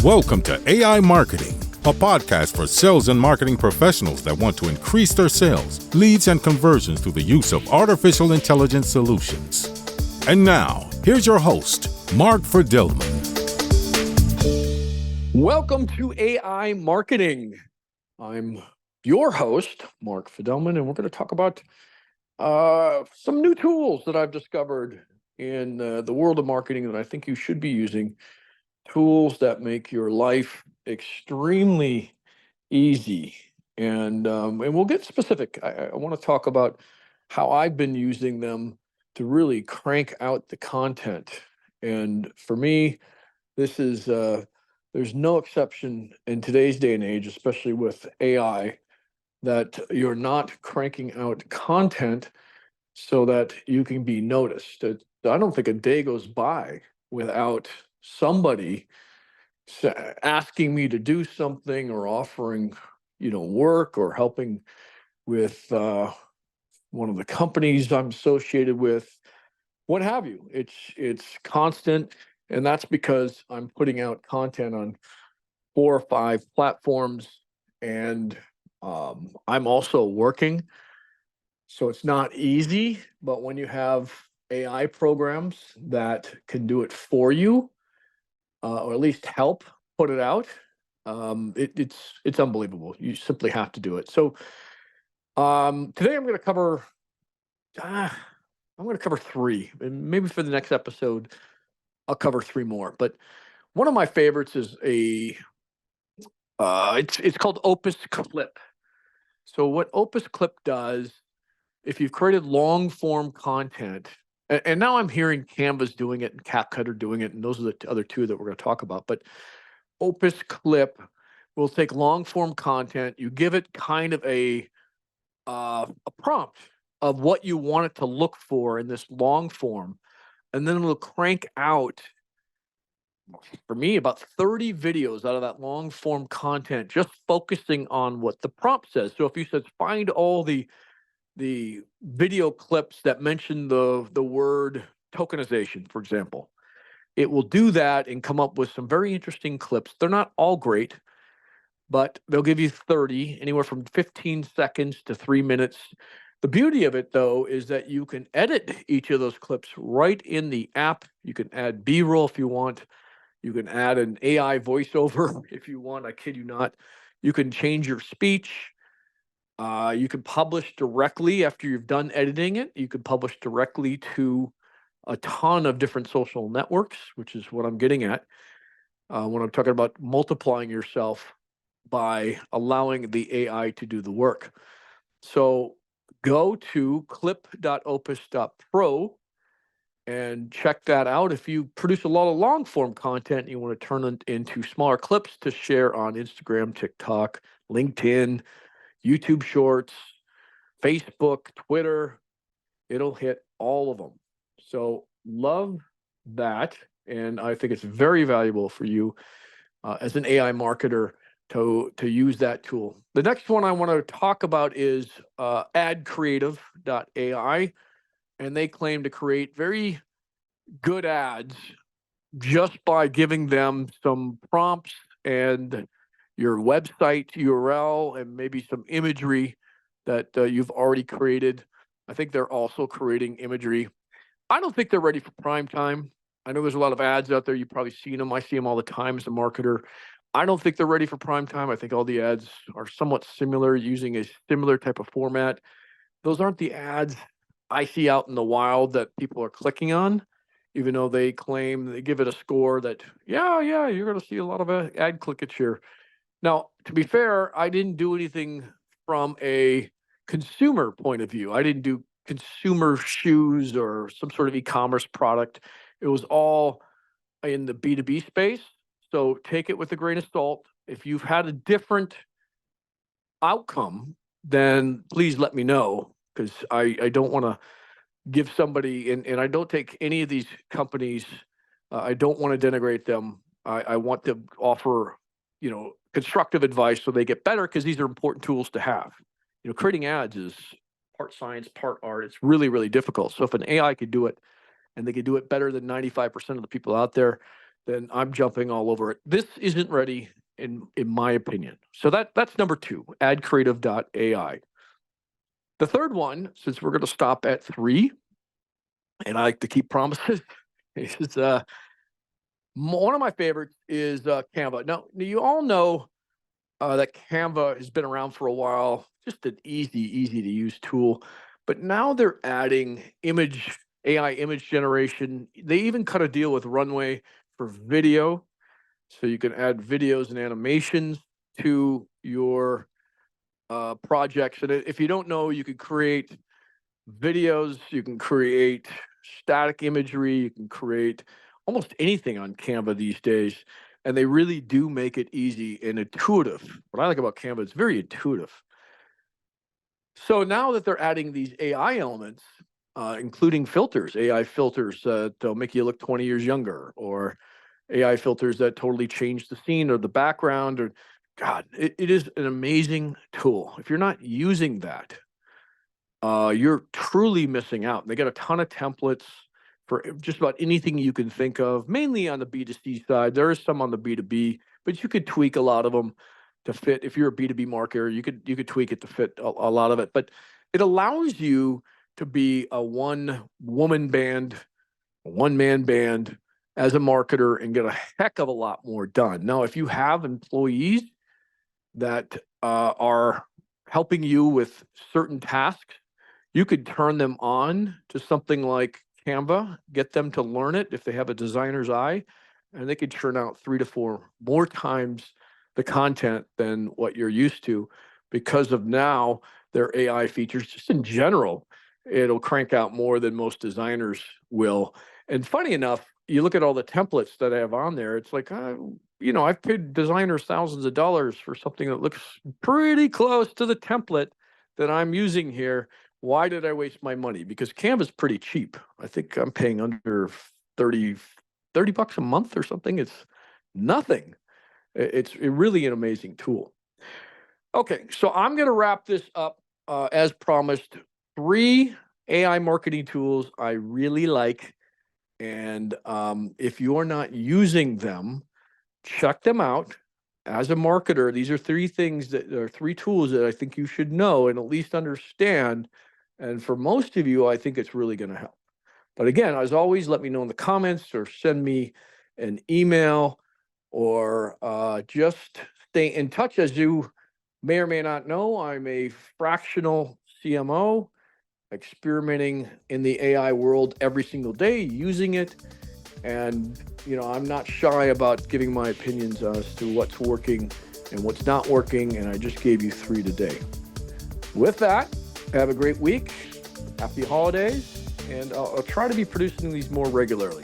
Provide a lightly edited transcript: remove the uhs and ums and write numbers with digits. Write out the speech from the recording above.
Welcome to AI Marketing, a podcast for sales and marketing professionals that want to increase their sales, leads, and conversions through the use of artificial intelligence solutions. And now, here's your host, Mark Fidelman. Welcome to AI Marketing. I'm your host, Mark Fidelman, and we're going to talk about some new tools that I've discovered in the world of marketing that I think you should be using. Tools that make your life extremely easy. And we'll get specific. I want to talk about how I've been using them to really crank out the content. And for me, this is there's no exception in today's day and age, especially with AI, that you're not cranking out content so that you can be noticed. I don't think a day goes by without somebody asking me to do something or offering, work or helping with one of the companies I'm associated with, what have you. It's constant, and that's because I'm putting out content on 4 or 5 platforms, and I'm also working. So it's not easy, but when you have AI programs that can do it for you, or at least help put it out, it's unbelievable. You simply have to do it. So today I'm going to cover 3, and maybe for the next episode I'll cover 3 more. But one of my favorites is it's called Opus Clip. So what Opus Clip does, if you've created long form content, and now I'm hearing Canva's doing it and CapCut are doing it, and those are the other 2 that we're going to talk about. But Opus Clip will take long form content. You give it kind of a prompt of what you want it to look for in this long form, and then it'll crank out, for me, about 30 videos out of that long form content, just focusing on what the prompt says. So if you said find all the video clips that mention the word tokenization, for example, it will do that and come up with some very interesting clips. They're not all great, but they'll give you 30, anywhere from 15 seconds to 3 minutes. The beauty of it, though, is that you can edit each of those clips right in the app. You can add B-roll if you want. You can add an AI voiceover if you want. I kid you not. You can change your speech. You can publish directly after you've done editing it. You can publish directly to a ton of different social networks, which is what I'm getting at when I'm talking about multiplying yourself by allowing the AI to do the work. So go to clip.opus.pro and check that out. If you produce a lot of long form content and you want to turn it into smaller clips to share on Instagram, TikTok, LinkedIn, YouTube Shorts, Facebook, Twitter, it'll hit all of them. So love that, and I think it's very valuable for you as an AI marketer to use that tool. The next one I want to talk about is AdCreative.ai, and they claim to create very good ads just by giving them some prompts and your website URL and maybe some imagery that you've already created. I think they're also creating imagery. I don't think they're ready for prime time. I know there's a lot of ads out there. You've probably seen them. I see them all the time as a marketer. I don't think they're ready for prime time. I think all the ads are somewhat similar, using a similar type of format. Those aren't the ads I see out in the wild that people are clicking on, even though they claim, they give it a score that, yeah, you're going to see a lot of ad clickage here. Now, to be fair, I didn't do anything from a consumer point of view. I didn't do consumer shoes or some sort of e-commerce product. It was all in the B2B space. So take it with a grain of salt. If you've had a different outcome, then please let me know, because I don't want to give somebody, and I don't take any of these companies, I don't want to denigrate them. I want to offer, constructive advice so they get better, because these are important tools to have. Creating ads is part science, part art. It's really, really difficult. So if an AI could do it, and they could do it better than 95% of the people out there, then I'm jumping all over it. This isn't ready in my opinion. So that's number 2, AdCreative.ai. The third one, since we're going to stop at 3, and I like to keep promises, is one of my favorites is Canva. Now, you all know that Canva has been around for a while, just an easy to use tool. But now they're adding AI image generation. They even cut a deal with Runway for video. So you can add videos and animations to your projects. And if you don't know, you can create videos, you can create static imagery, you can create almost anything on Canva these days. And they really do make it easy and intuitive. What I like about Canva, it's very intuitive. So now that they're adding these AI elements, including filters, AI filters that'll make you look 20 years younger, or AI filters that totally change the scene or the background, or God, it is an amazing tool. If you're not using that, you're truly missing out. They got a ton of templates for just about anything you can think of, mainly on the B2C side. There is some on the B2B, but you could tweak a lot of them to fit. If you're a B2B marketer, you could tweak it to fit a lot of it. But it allows you to be a one-woman band, a one-man band as a marketer and get a heck of a lot more done. Now, if you have employees that are helping you with certain tasks, you could turn them on to something like Canva, get them to learn it if they have a designer's eye, and they could churn out 3 to 4 more times the content than what you're used to because of now their AI features. Just in general, it'll crank out more than most designers will. And funny enough, you look at all the templates that I have on there, it's like, I've paid designers thousands of dollars for something that looks pretty close to the template that I'm using here. Why did I waste my money? Because Canva's pretty cheap. I think I'm paying under 30 bucks a month or something. It's nothing. It's really an amazing tool. Okay, so I'm going to wrap this up as promised. 3 AI marketing tools I really like. And if you're not using them, check them out. As a marketer, these are 3 things that are 3 tools that I think you should know and at least understand. And for most of you, I think it's really going to help. But again, as always, let me know in the comments or send me an email, or just stay in touch. As you may or may not know, I'm a fractional CMO, experimenting in the AI world every single day, using it. And, I'm not shy about giving my opinions as to what's working and what's not working. And I just gave you 3 today. With that, have a great week. Happy holidays. And I'll try to be producing these more regularly.